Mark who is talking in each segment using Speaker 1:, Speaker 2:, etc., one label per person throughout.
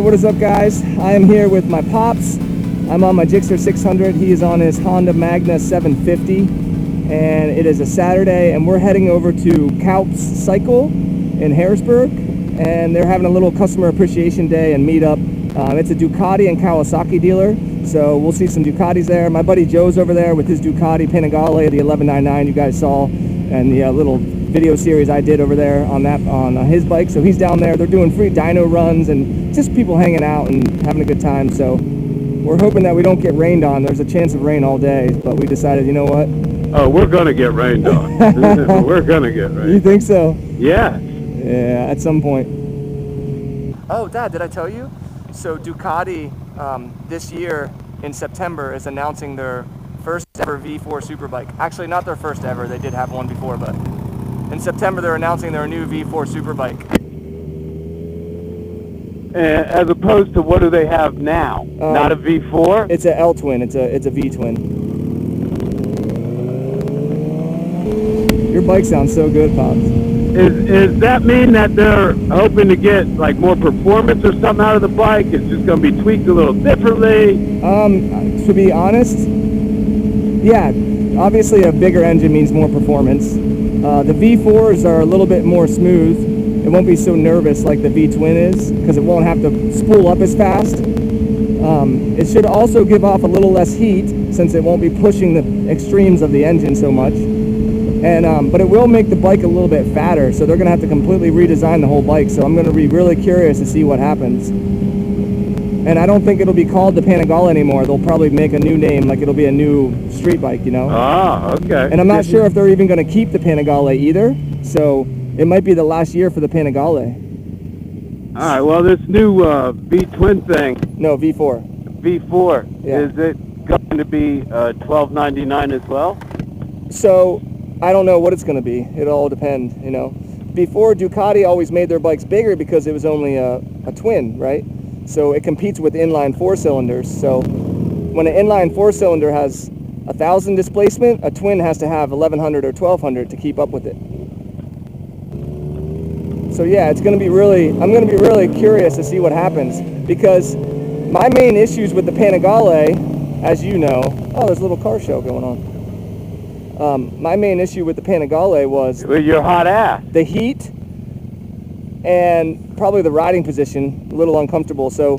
Speaker 1: what is up, guys? I am here with my pops. I'm on my Gixxer 600. He is on his Honda Magna 750, and it is a Saturday, and we're heading over to Koups Cycle in Harrisburg, and they're having a little customer appreciation day and meetup. It's a Ducati and Kawasaki dealer, so we'll see some Ducatis there. My buddy Joe's over there with his Ducati Panigale, the 1199 you guys saw, and the little video series I did over there on his bike. So he's down there. They're doing free dyno runs and just people hanging out and having a good time. So we're hoping that we don't get rained on. There's a chance of rain all day, but we decided, you know what?
Speaker 2: Oh, we're gonna get rained on. We're gonna get rained.
Speaker 1: You think so?
Speaker 2: Yeah.
Speaker 1: Yeah, at some point. Oh, Dad, did I tell you? So Ducati this year in September is announcing their first ever V4 Superbike. Actually, not their first ever. They did have one before, but in September they're announcing their new V4 Superbike.
Speaker 2: As opposed to what do they have now? Not a V4?
Speaker 1: It's a L twin. It's a V twin. Your bike sounds so good, Pops.
Speaker 2: Is that mean that they're hoping to get like more performance or something out of the bike? It's just going to be tweaked a little differently?
Speaker 1: To be honest, yeah, obviously a bigger engine means more performance. The V4s are a little bit more smooth. It won't be so nervous like the V-twin is because it won't have to spool up as fast. It should also give off a little less heat since it won't be pushing the extremes of the engine so much. And but it will make the bike a little bit fatter, so they're going to have to completely redesign the whole bike. So I'm going to be really curious to see what happens. And I don't think it'll be called the Panigale anymore. They'll probably make a new name, like it'll be a new street bike, you know?
Speaker 2: Ah, okay.
Speaker 1: And I'm not sure if they're even going to keep the Panigale either. So it might be the last year for the Panigale.
Speaker 2: All right, well, this new V-twin thing.
Speaker 1: No, V4.
Speaker 2: V4.
Speaker 1: Yeah.
Speaker 2: Is it going to be $12.99 as well?
Speaker 1: So I don't know what it's going to be. It'll all depend, you know. Before, Ducati always made their bikes bigger because it was only a twin, right? So it competes with inline four-cylinders. So when an inline four-cylinder has 1,000 displacement, a twin has to have 1,100 or 1,200 to keep up with it. So yeah, I'm going to be really curious to see what happens, because my main issues with the Panigale, as you know, oh, there's a little car show going on. My main issue with the Panigale was
Speaker 2: your hot ass.
Speaker 1: The heat and probably the riding position, a little uncomfortable. So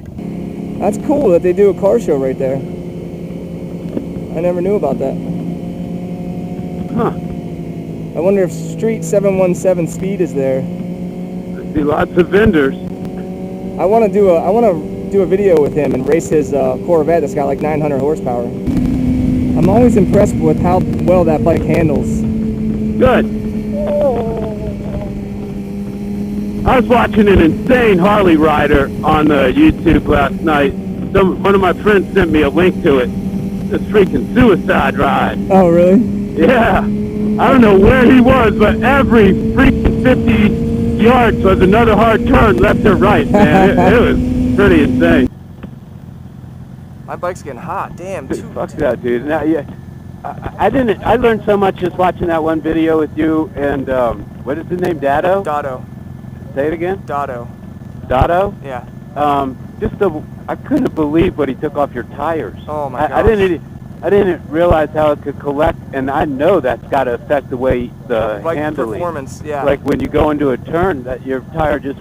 Speaker 1: that's cool that they do a car show right there. I never knew about that.
Speaker 2: Huh.
Speaker 1: I wonder if Street 717 Speed is there.
Speaker 2: I see lots of vendors.
Speaker 1: I want to do a video with him and race his Corvette that's got like 900 horsepower. I'm always impressed with how well that bike handles.
Speaker 2: Good. I was watching an insane Harley rider on YouTube last night. One of my friends sent me a link to it. This freaking suicide ride.
Speaker 1: Oh, really?
Speaker 2: Yeah. I don't know where he was, but every freaking 50 yards was another hard turn left or right, man. it was pretty insane.
Speaker 1: My bike's getting hot. Damn.
Speaker 2: Fuck that, dude. Now, yeah, I learned so much just watching that one video with you and what is his name? Dado?
Speaker 1: Dado.
Speaker 2: Say it again.
Speaker 1: Dado.
Speaker 2: Dado?
Speaker 1: Yeah.
Speaker 2: I couldn't believe what he took off your tires.
Speaker 1: Oh my
Speaker 2: gosh. I didn't realize how it could collect, and I know that's got to affect the way the
Speaker 1: Like
Speaker 2: handling.
Speaker 1: performance, yeah.
Speaker 2: Like when you go into a turn, that your tire just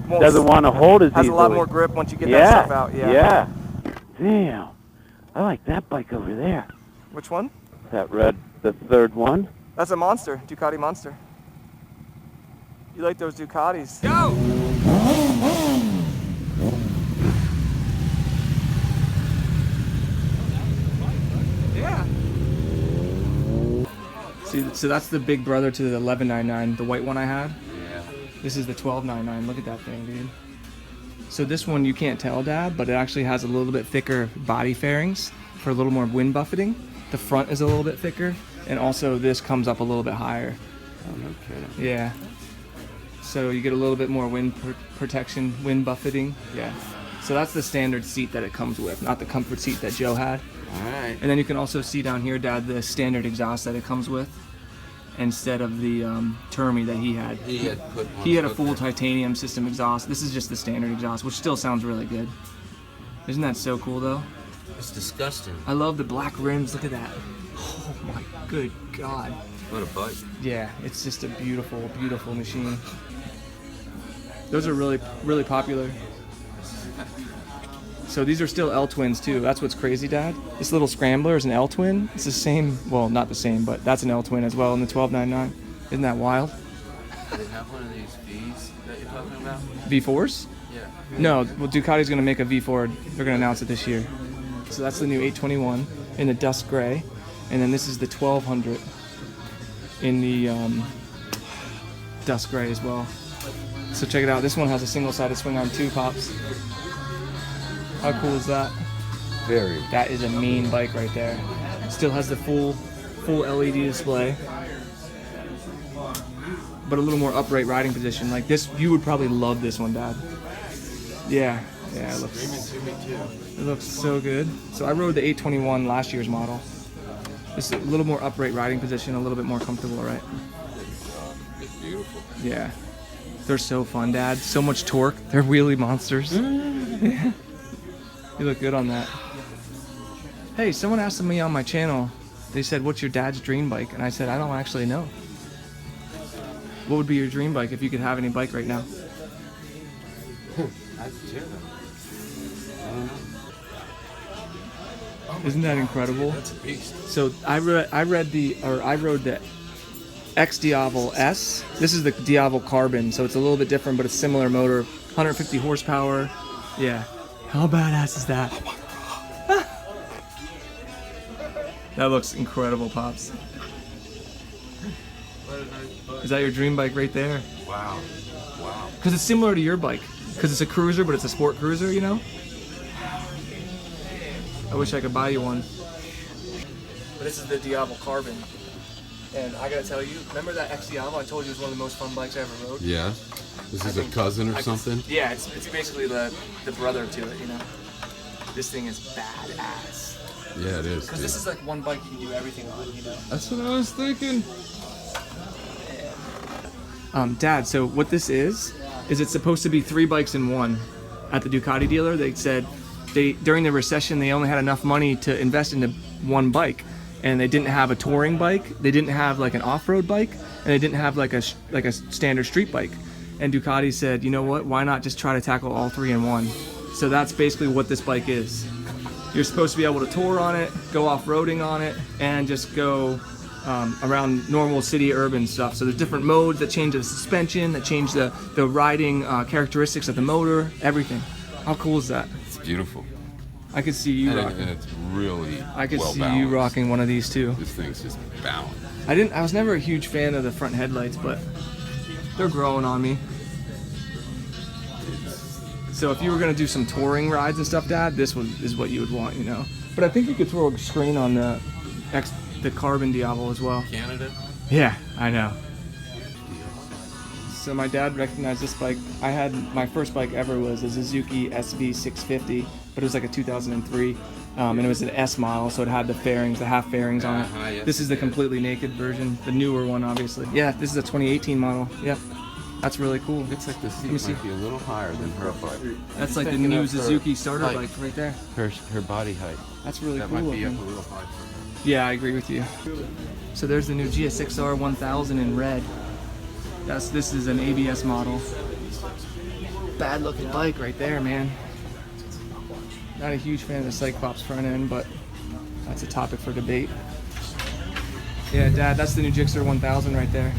Speaker 2: doesn't want to hold as easily.
Speaker 1: Has a lot more grip once you get that stuff out. Yeah.
Speaker 2: Yeah. Damn. I like that bike over there.
Speaker 1: Which one?
Speaker 2: That red, the third one.
Speaker 1: That's a Monster, Ducati Monster. You like those Ducatis?
Speaker 3: Go! Yeah.
Speaker 1: See, so that's the big brother to the 1199, the white one I had.
Speaker 3: Yeah.
Speaker 1: This is the 1299. Look at that thing, dude. So this one you can't tell, Dad, but it actually has a little bit thicker body fairings for a little more wind buffeting. The front is a little bit thicker, and also this comes up a little bit higher.
Speaker 2: Oh, no kidding.
Speaker 1: Yeah. So you get a little bit more wind protection, wind buffeting. Yeah. So that's the standard seat that it comes with, not the comfort seat that Joe had.
Speaker 3: All right.
Speaker 1: And then you can also see down here, Dad, the standard exhaust that it comes with. instead of the Termi that he had. He had a full titanium system exhaust. This is just the standard exhaust, which still sounds really good. Isn't that so cool though?
Speaker 4: It's disgusting.
Speaker 1: I love the black rims. Look at that. Oh my good God.
Speaker 4: What a bike.
Speaker 1: Yeah, it's just a beautiful, beautiful machine. Those are really, really popular. So these are still L-twins too. That's what's crazy, Dad. This little scrambler is an L-twin. It's the same, well, not the same, but that's an L-twin as well in the 1299. Isn't that wild?
Speaker 4: Do they have one of these V's that you're talking about?
Speaker 1: V4s?
Speaker 4: Yeah.
Speaker 1: No, well, Ducati's gonna make a V4. They're gonna announce it this year. So that's the new 821 in the dust gray. And then this is the 1200 in the dust gray as well. So check it out. This one has a single-sided swing arm too, Pops. How cool is that?
Speaker 4: Very.
Speaker 1: That is a mean bike right there. Still has the full LED display, but a little more upright riding position. Like this, you would probably love this one, Dad. Yeah, it looks so good. So I rode the 821 last year's model. This is a little more upright riding position, a little bit more comfortable, right?
Speaker 4: It's beautiful.
Speaker 1: Yeah. They're so fun, Dad. So much torque. They're wheelie monsters. Yeah. You look good on that. Hey, someone asked me on my channel, they said, what's your dad's dream bike? And I said, I don't actually know. What would be your dream bike if you could have any bike right now? Isn't that incredible?
Speaker 4: That's a beast.
Speaker 1: So I rode the X Diavel S. This is the Diavel Carbon, so it's a little bit different, but it's similar motor. 150 horsepower. Yeah. How badass is that? That looks incredible, Pops. Is that your dream bike right there?
Speaker 4: Wow. Wow.
Speaker 1: Because it's similar to your bike. Because it's a cruiser, but it's a sport cruiser, you know? I wish I could buy you one. But this is the Diavel Carbon. And I gotta tell you, remember that X Diavel I told you was one of the most fun bikes I ever rode?
Speaker 5: Yeah. This is a cousin or something?
Speaker 1: Yeah, it's basically the brother to it, you know? This thing is badass.
Speaker 5: Yeah, it is.
Speaker 1: Because this is like one bike you can do everything on, you know?
Speaker 5: That's what I was thinking.
Speaker 1: Dad, so what this is it's supposed to be 3 bikes in one. At the Ducati dealer, they said during the recession they only had enough money to invest into one bike, and they didn't have a touring bike, they didn't have like an off-road bike, and they didn't have like a standard street bike. And Ducati said, you know what, why not just try to tackle all 3 in one? So that's basically what this bike is. You're supposed to be able to tour on it, go off-roading on it, and just go around normal city urban stuff. So there's different modes that change the suspension, that change the riding characteristics of the motor, everything. How cool is that?
Speaker 5: It's beautiful.
Speaker 1: I could see you
Speaker 5: And
Speaker 1: rocking.
Speaker 5: it's really
Speaker 1: I could
Speaker 5: well
Speaker 1: see
Speaker 5: balanced.
Speaker 1: you rocking one of these too.
Speaker 5: This thing's just balanced.
Speaker 1: I was never a huge fan of the front headlights, but they're growing on me. So if you were gonna do some touring rides and stuff, Dad, this is what you would want, you know. But I think you could throw a screen on the Carbon Diavel as well.
Speaker 4: Canada?
Speaker 1: Yeah, I know. So my dad recognized this bike. I had my first bike ever was a Suzuki SV650, but it was like a 2003, and it was an S model, so it had the fairings, the half fairings on it.
Speaker 4: Yes,
Speaker 1: This is the completely naked version, the newer one, obviously. Yeah, this is a 2018 model. Yep, that's really cool.
Speaker 5: Looks like the seat
Speaker 1: me see.
Speaker 5: might be a little higher than her bike.
Speaker 1: That's like the
Speaker 4: thinking
Speaker 1: new
Speaker 4: of her
Speaker 1: Suzuki starter
Speaker 4: height.
Speaker 1: bike right there.
Speaker 5: Her body height.
Speaker 1: That's really
Speaker 5: That
Speaker 1: cool.
Speaker 5: might be up
Speaker 1: looking.
Speaker 5: a little high for her.
Speaker 1: Yeah, I agree with you. So there's the new GSX-R 1000 in red. This is an ABS model. Bad looking bike right there, man. Not a huge fan of the Cyclops front end, but that's a topic for debate. Yeah, Dad, that's the new Gixxer 1000 right there.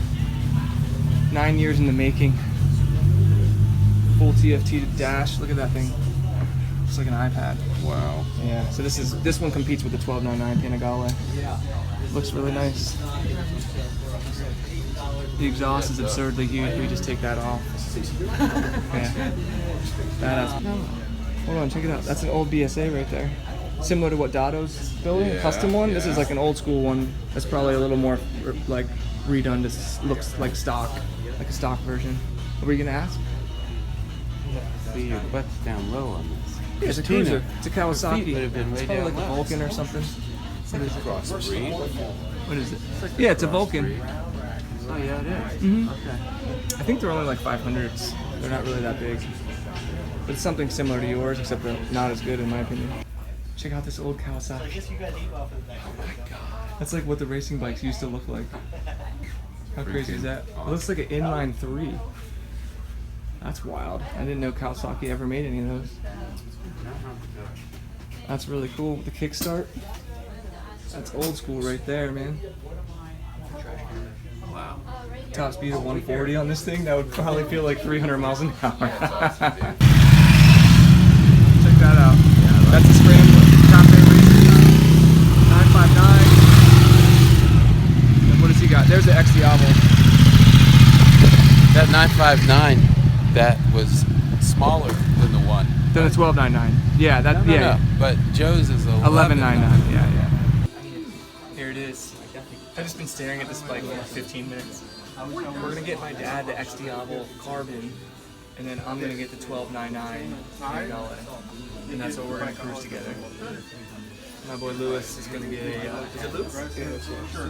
Speaker 1: 9 years in the making. Full TFT dash. Look at that thing. It's like an iPad.
Speaker 5: Wow.
Speaker 1: Yeah, so this one competes with the 1299 Panigale. Looks really nice. The exhaust is absurdly huge. We just take that off. Yeah. Badass. Hold on, check it out. That's an old BSA right there. Similar to what Dado's building, a custom one. This is like an old school one. That's probably a little more like redone. This looks like stock, like a stock version. What were you gonna ask?
Speaker 4: See, your butt's down low on this.
Speaker 1: It's a cruiser. It's a Kawasaki.
Speaker 4: Feet would have been way
Speaker 1: It's probably
Speaker 4: down
Speaker 1: like a
Speaker 4: low.
Speaker 1: Vulcan or something.
Speaker 4: Crossbreed.
Speaker 1: What is it? Yeah, it's a Vulcan.
Speaker 4: Oh yeah, it is.
Speaker 1: Mhm.
Speaker 4: Okay.
Speaker 1: I think they're only like 500s. They're not really that big. But it's something similar to yours, except they're not as good in my opinion. Check out this old Kawasaki. Oh my god. That's like what the racing bikes used to look like. How crazy is that? It looks like an inline 3. That's wild. I didn't know Kawasaki ever made any of those. That's really cool with the kickstart. That's old school right there, man.
Speaker 4: Wow.
Speaker 1: Top speed of 140 on this thing, that would probably feel like 300 miles an hour. Check that out. That's a Scrambler. Cafe Racing 959. And what does he got? There's the X Diavel.
Speaker 5: That 959, that was smaller than the one.
Speaker 1: Then it's 1299. Yeah, that.
Speaker 5: No,
Speaker 1: yeah.
Speaker 5: no. But Joe's is
Speaker 1: 1199. Yeah, yeah. Here it is. I've just been staring at this bike for 15 minutes. We're gonna get my dad the X Diavel carbon, and then I'm gonna get the 1299 Panigale, and that's what we're gonna cruise together. My boy Lewis is gonna get a. Is it Lewis? Yeah.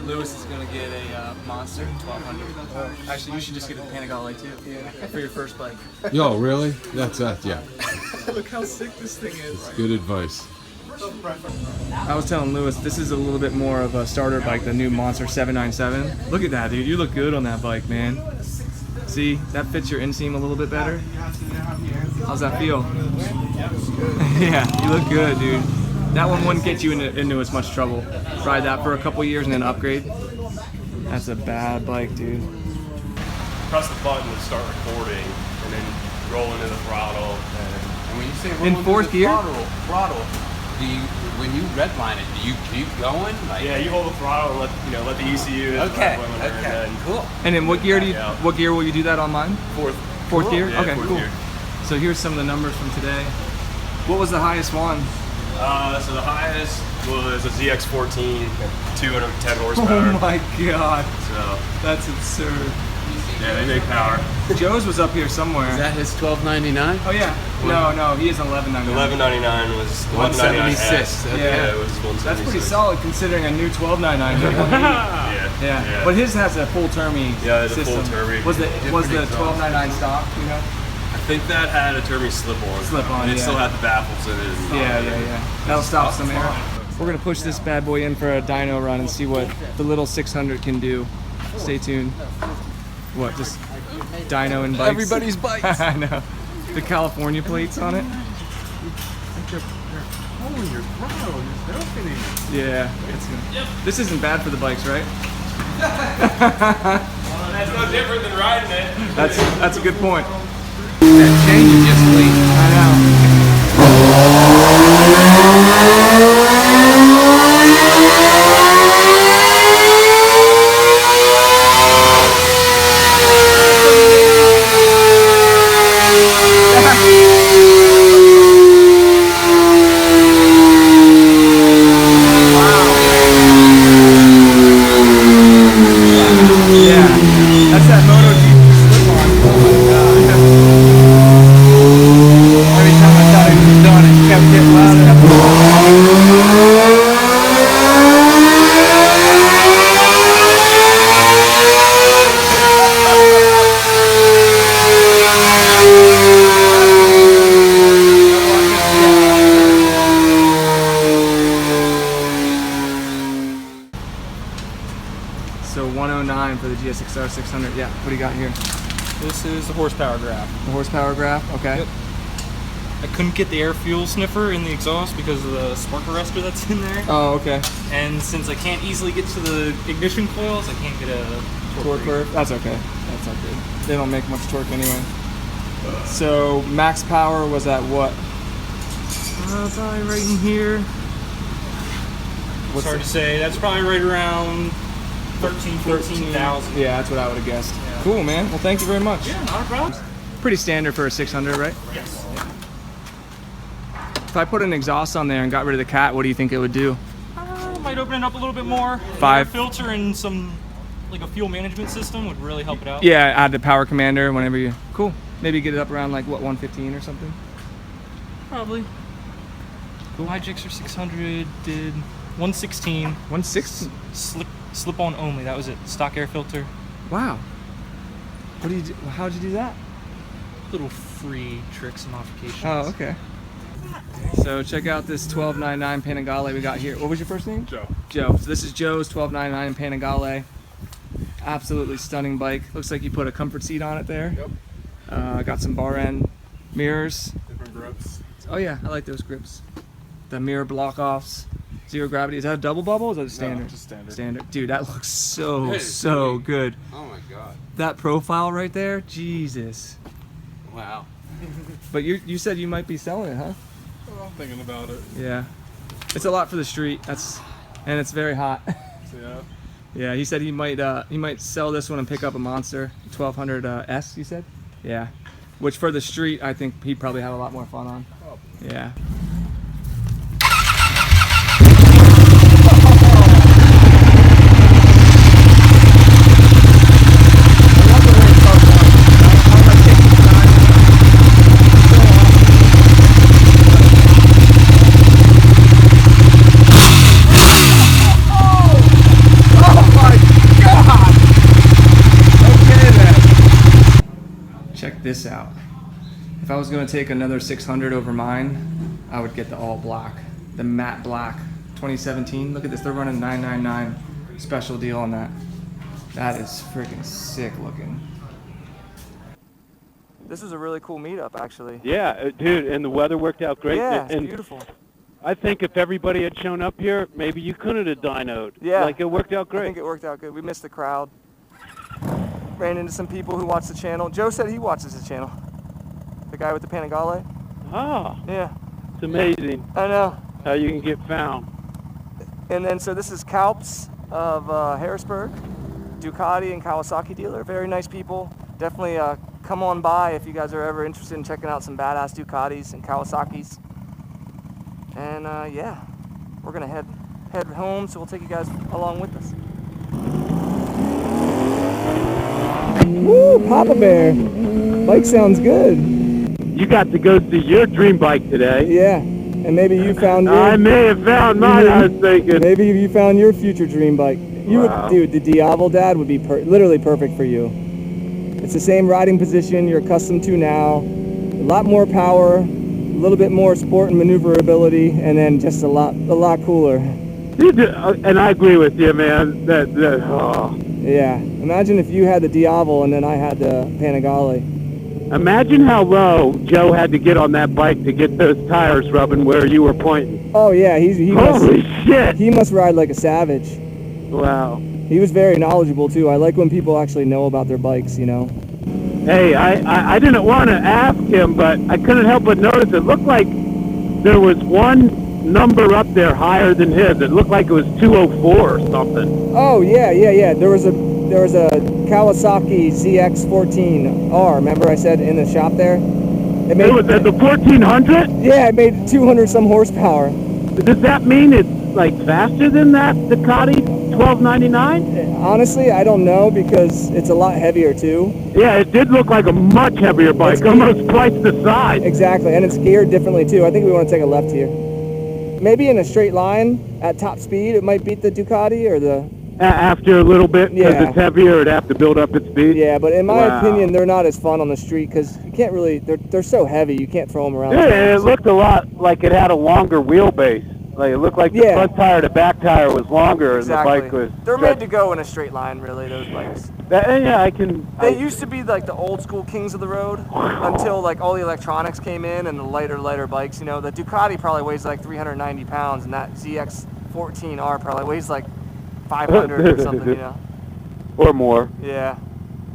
Speaker 1: Lewis is gonna get a Monster 1200. Actually, you should just get a Panigale too for your first bike.
Speaker 5: Yo, really? That's that, yeah.
Speaker 1: Look how sick this thing is.
Speaker 5: Good advice.
Speaker 1: I was telling Lewis, this is a little bit more of a starter bike, the new Monster 797. Look at that, dude. You look good on that bike, man. See, that fits your inseam a little bit better. How's that feel? Yeah, you look good, dude. That one wouldn't get you into as much trouble. Ride that for a couple years and then upgrade. That's a bad bike, dude.
Speaker 6: Press the button to start recording, and then roll into the throttle.
Speaker 5: And when you say
Speaker 1: In
Speaker 5: roll
Speaker 1: fourth
Speaker 5: into the
Speaker 1: gear?
Speaker 5: throttle, do you, when you redline it, do you keep going? Like,
Speaker 6: Yeah, you hold the throttle and let the ECU. hit the
Speaker 5: Okay.
Speaker 6: right wing,
Speaker 5: Okay.
Speaker 6: and then
Speaker 5: Cool.
Speaker 1: And in what gear do you?
Speaker 6: Yeah.
Speaker 1: What gear will you do that on mine?
Speaker 6: Fourth.
Speaker 1: Fourth gear?
Speaker 6: Yeah,
Speaker 1: Okay,
Speaker 6: fourth
Speaker 1: cool.
Speaker 6: gear.
Speaker 1: So here's some of the numbers from today. What was the highest one?
Speaker 6: So the highest was a ZX14, 210 horsepower.
Speaker 1: Oh my god,
Speaker 6: So
Speaker 1: that's absurd.
Speaker 6: yeah, they make power.
Speaker 1: Joe's was up here somewhere.
Speaker 5: Is that his 1299?
Speaker 1: Oh yeah. No, he is 1199.
Speaker 6: 1199 was
Speaker 5: 176.
Speaker 6: Yeah,
Speaker 5: Okay.
Speaker 6: it was 176.
Speaker 1: That's pretty solid considering a new 1299. Yeah, but his has a full Termi
Speaker 6: Yeah, it's a
Speaker 1: system.
Speaker 6: full Termi.
Speaker 1: Was the 1299 stock? You know?
Speaker 6: I think that had a Termi slip-on.
Speaker 1: Slip-on,
Speaker 6: And it
Speaker 1: yeah.
Speaker 6: still had the baffles in it.
Speaker 1: Yeah. That'll stop some air. We're gonna push this bad boy in for a dyno run and see what the little 600 can do. Stay tuned. What? Just dyno and bikes.
Speaker 5: Everybody's bikes.
Speaker 1: I know. The California plates on it. Yeah. This isn't bad for the bikes, right?
Speaker 6: That's no different than riding it.
Speaker 1: That's a good point.
Speaker 5: That chain you just leaned.
Speaker 1: I know. That's that MotoGP slip-on. Oh my god. Every time I thought he was done, it kept getting louder. So 109 for the GSXR 600. Yeah, what do you got here?
Speaker 3: This is the horsepower graph.
Speaker 1: The horsepower graph? Okay.
Speaker 3: Yep. I couldn't get the air fuel sniffer in the exhaust because of the spark arrestor that's in there.
Speaker 1: Oh, okay.
Speaker 3: And since I can't easily get to the ignition coils, I can't get a
Speaker 1: Torque curve? That's okay. That's not good. They don't make much torque anyway. So max power was at what?
Speaker 3: Probably right in here. It's hard to say. That's probably right around 14,000.
Speaker 1: Yeah, that's what I would have guessed.
Speaker 3: Yeah.
Speaker 1: Cool, man. Well, thank you very much.
Speaker 3: Yeah, not a problem.
Speaker 1: Pretty standard for a 600, right?
Speaker 3: Yes.
Speaker 1: If I put an exhaust on there and got rid of the cat, what do you think it would do?
Speaker 3: Might open it up a little bit more.
Speaker 1: Five.
Speaker 3: Air filter and some, like a fuel management system would really help it out.
Speaker 1: Yeah, add the power commander whenever you... Cool. Maybe get it up around like, what, 115 or something?
Speaker 3: Probably. Cool. My Gixxer 600 did 116.
Speaker 1: 160?
Speaker 3: Slip-on only. That was it. Stock air filter.
Speaker 1: Wow. What do you do? How'd you do that?
Speaker 3: Little free tricks and modifications.
Speaker 1: Oh, okay. So check out this 1299 Panigale we got here. What was your first name?
Speaker 6: Joe.
Speaker 1: Joe. So this is Joe's 1299 Panigale. Absolutely stunning bike. Looks like you put a comfort seat on it there.
Speaker 6: Yep.
Speaker 1: Got some bar end mirrors.
Speaker 6: Different grips.
Speaker 1: Oh yeah, I like those grips. The mirror block offs. Zero gravity. Is that a double bubble or is that a standard?
Speaker 6: No, just standard.
Speaker 1: Standard. Dude, that looks so
Speaker 5: Good.
Speaker 1: good.
Speaker 5: Oh my god.
Speaker 1: That profile right there, Jesus.
Speaker 5: Wow.
Speaker 1: But you said you might be selling it, huh?
Speaker 6: Well, I'm thinking about it.
Speaker 1: Yeah. It's a lot for the street. And it's very hot.
Speaker 6: So, yeah.
Speaker 1: Yeah, he said he might sell this one and pick up a Monster 1200 S. You said, yeah, which for the street I think he'd probably have a lot more fun on.
Speaker 6: Oh.
Speaker 1: Yeah. Check this out. If I was going to take another 600 over mine, I would get the all black, the matte black 2017. Look at this, they're running 999 special deal on that. That is freaking sick looking. This was a really cool meetup, actually.
Speaker 2: Yeah, dude, and the weather worked out great.
Speaker 1: Yeah, it's
Speaker 2: and
Speaker 1: beautiful.
Speaker 2: I think if everybody had shown up here, maybe you couldn't have dynoed.
Speaker 1: Yeah.
Speaker 2: Like, it worked out
Speaker 1: I
Speaker 2: great.
Speaker 1: think it worked out good. We missed the crowd. Ran into some people who watch the channel. Joe said he watches the channel. The guy with the Panigale.
Speaker 2: Ah,
Speaker 1: Yeah,
Speaker 2: it's amazing
Speaker 1: I know.
Speaker 2: how you can get found.
Speaker 1: And then, so this is Koups of Harrisburg, Ducati and Kawasaki dealer. Very nice people. Definitely come on by if you guys are ever interested in checking out some badass Ducatis and Kawasaki's. And yeah, we're gonna head home, so we'll take you guys along with us. Woo, Papa Bear. Bike sounds good.
Speaker 2: You got to go see your dream bike today.
Speaker 1: Yeah, and maybe you found your...
Speaker 2: I may have found mine, I was thinking.
Speaker 1: Maybe you found your future dream bike. You
Speaker 2: Wow.
Speaker 1: would, dude, the Diavel dad would be literally perfect for you. It's the same riding position you're accustomed to now. A lot more power, a little bit more sport and maneuverability, and then just a lot cooler.
Speaker 2: Dude, and I agree with you, man.
Speaker 1: Yeah, imagine if you had the Diavel and then I had the Panigale.
Speaker 2: Imagine how low Joe had to get on that bike to get those tires rubbing where you were pointing.
Speaker 1: Oh yeah,
Speaker 2: Holy shit!
Speaker 1: he must ride like a savage.
Speaker 2: Wow.
Speaker 1: He was very knowledgeable too. I like when people actually know about their bikes, you know.
Speaker 2: Hey, I didn't want to ask him, but I couldn't help but notice it looked like there was one number up there higher than his. It looked like it was 204 or something.
Speaker 1: Oh yeah. There was a Kawasaki ZX14R. Remember I said in the shop there?
Speaker 2: It was at the 1400?
Speaker 1: Yeah, it made 200 some horsepower.
Speaker 2: Does that mean it's like faster than that Ducati 1299?
Speaker 1: Honestly, I don't know because it's a lot heavier too.
Speaker 2: Yeah, it did look like a much heavier bike,
Speaker 1: It's
Speaker 2: almost twice the size.
Speaker 1: Exactly, and it's geared differently too. I think we want to take a left here. Maybe in a straight line at top speed, it might beat the Ducati or the...
Speaker 2: After a little bit, because
Speaker 1: Yeah.
Speaker 2: it's heavier, it'd have to build up its speed.
Speaker 1: Yeah, but in my
Speaker 2: Wow.
Speaker 1: opinion, they're not as fun on the street because you can't really... They're so heavy, you can't throw them around.
Speaker 2: Yeah, and it looked a lot like it had a longer wheelbase. Like, it looked like the
Speaker 1: Yeah.
Speaker 2: front tire to back tire was longer,
Speaker 1: Exactly.
Speaker 2: and the bike was...
Speaker 1: They're made to go in a straight line, really, those bikes.
Speaker 2: Yeah, I can...
Speaker 1: They used to be like the old school kings of the road until like all the electronics came in and the lighter bikes. You know, the Ducati probably weighs like 390 pounds and that ZX14R probably weighs like 500 or something, you know?
Speaker 2: Or more.
Speaker 1: Yeah.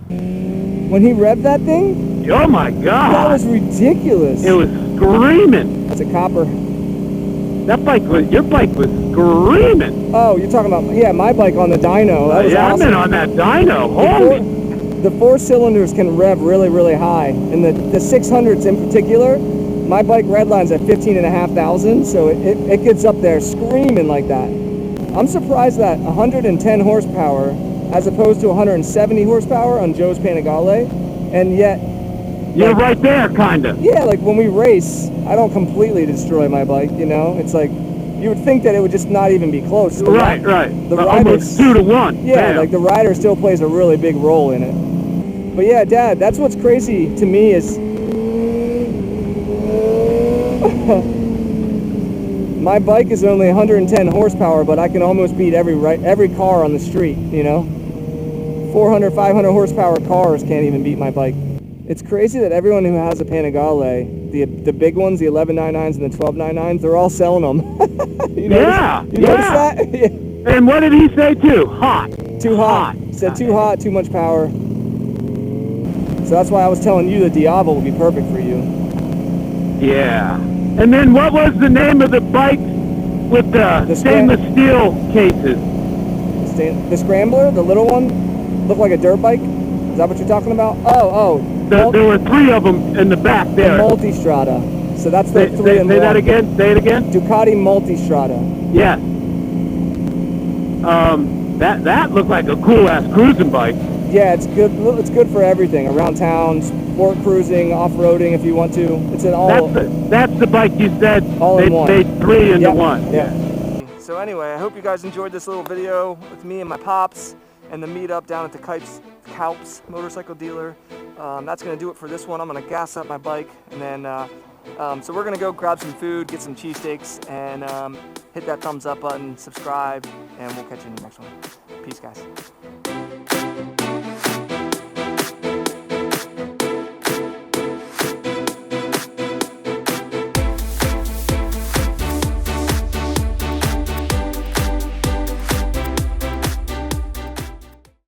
Speaker 1: When he revved that thing,
Speaker 2: Oh my God!
Speaker 1: that was ridiculous.
Speaker 2: It was screaming.
Speaker 1: That's a copper.
Speaker 2: Your bike was screaming.
Speaker 1: Oh, you're talking about, yeah, my bike on the dyno. That was
Speaker 2: Yeah, I've
Speaker 1: awesome.
Speaker 2: been on that dyno. Holy!
Speaker 1: The four cylinders can rev really high. And the 600s in particular, my bike redlines at 15,500, so it gets up there screaming like that. I'm surprised that 110 horsepower as opposed to 170 horsepower on Joe's Panigale, and yet...
Speaker 2: You're right there, kinda.
Speaker 1: Yeah, like when we race, I don't completely destroy my bike, you know? It's like, you would think that it would just not even be close.
Speaker 2: Right.
Speaker 1: The
Speaker 2: Almost 2 to 1.
Speaker 1: Yeah,
Speaker 2: Damn.
Speaker 1: like the rider still plays a really big role in it. But yeah, Dad, that's what's crazy to me is my bike is only 110 horsepower, but I can almost beat every car on the street, you know? 400, 500 horsepower cars can't even beat my bike. It's crazy that everyone who has a Panigale, the big ones, the 1199s and the 1299s, they're all selling them. You notice that? Yeah.
Speaker 2: And what did he say too? Hot.
Speaker 1: Too hot. Said too hot, too much power. So that's why I was telling you the Diavel would be perfect for you.
Speaker 2: Yeah. And then what was the name of the bike with the stainless steel cases?
Speaker 1: The Scrambler, the little one, looked like a dirt bike. Is that what you're talking about? Oh.
Speaker 2: There were 3 of them in the back there.
Speaker 1: The Multistrada. So that's the 3 in 1.
Speaker 2: Say that again. Say it again.
Speaker 1: Ducati Multistrada.
Speaker 2: Yes. That looked like a cool ass cruising bike.
Speaker 1: Yeah, it's good. It's good for everything around town, sport cruising, off-roading if you want to. It's an all.
Speaker 2: That's the bike you said
Speaker 1: all
Speaker 2: they
Speaker 1: in one.
Speaker 2: made 3 into 1.
Speaker 1: Yeah. So anyway, I hope you guys enjoyed this little video with me and my pops and the meetup down at the Koups motorcycle dealer. That's gonna do it for this one. I'm gonna gas up my bike and then so we're gonna go grab some food, get some cheesesteaks, and hit that thumbs up button, subscribe, and we'll catch you in the next one. Peace, guys.